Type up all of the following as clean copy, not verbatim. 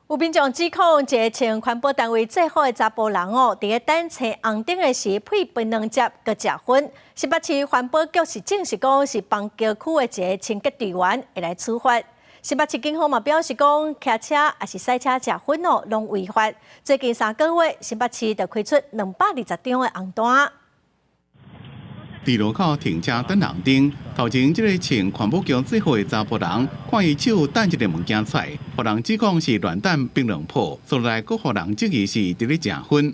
有民众指控一个前环保单位最好的查甫人伫个等车红灯的时配槟榔汁佮食薰。新北市环保局是证实讲是邦桥区的一个清洁队员会来处罚。新北市警方嘛表示讲，骑车也是赛车食薰拢违法。最近3个月，新北市就开出220张的红单。 伫路口停车等红灯，头前这个穿环保局制服的查甫人，看伊手等一个物件出来，互人指控是乱弹槟榔泡，所来佫互人质疑是伫咧食薰。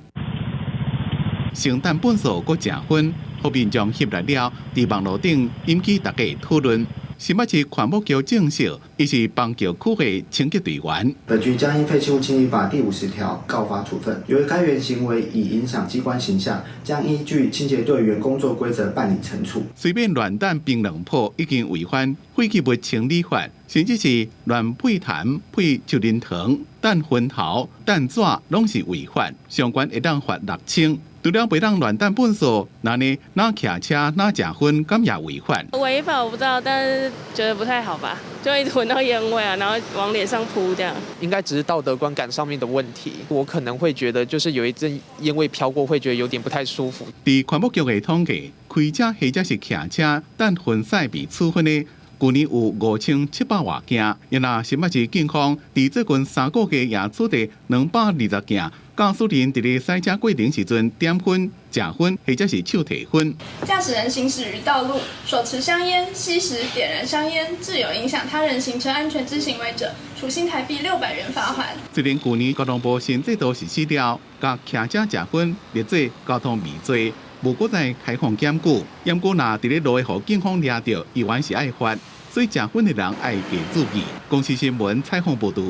生蛋本素佫食薰，互民众翕来了，伫网络顶引起大家讨论。 新北市环保局证实，伊是邦桥区的清洁队员。本局将依《废弃物清理法》第50条告发处分。由于该员行为已影响机关形象，将依据清洁队员工作规则办理惩处。随便乱弹槟榔泡已经违反废弃物清理法，甚至是乱配痰、配树林糖、弹薰头、弹纸，拢是违法，相关会当罚6千。 除了袂当乱弹粪扫，那呢，哪骑车哪食薰，咁也违法。违法我不知道，但是觉得不太好吧，就一直闻到烟味啊，然后往脸上扑这样。应该只是道德观感上面的问题，我可能会觉得就是有一阵烟味飘过，会觉得有点不太舒服。伫环保局的统计，开车或者是骑车，但薰塞被处分的。 去年有5700多件，因那新北市警方伫最近3个月也处理220件，驾驶人伫咧赛车过程时阵点薰、食薰或者是手提薰。驾驶人行驶于道路，手持香烟、吸食、点燃香烟，致有影响他人行车安全之行为者，处新台币600元罚款。虽然去年交通部新制度实施了，甲骑车食薰列做交通违罪。 无搁再开放检举，检举若伫咧路的，互警方抓到，依然是爱罚，所以食薰的人爱加注意。公司新闻采访报道。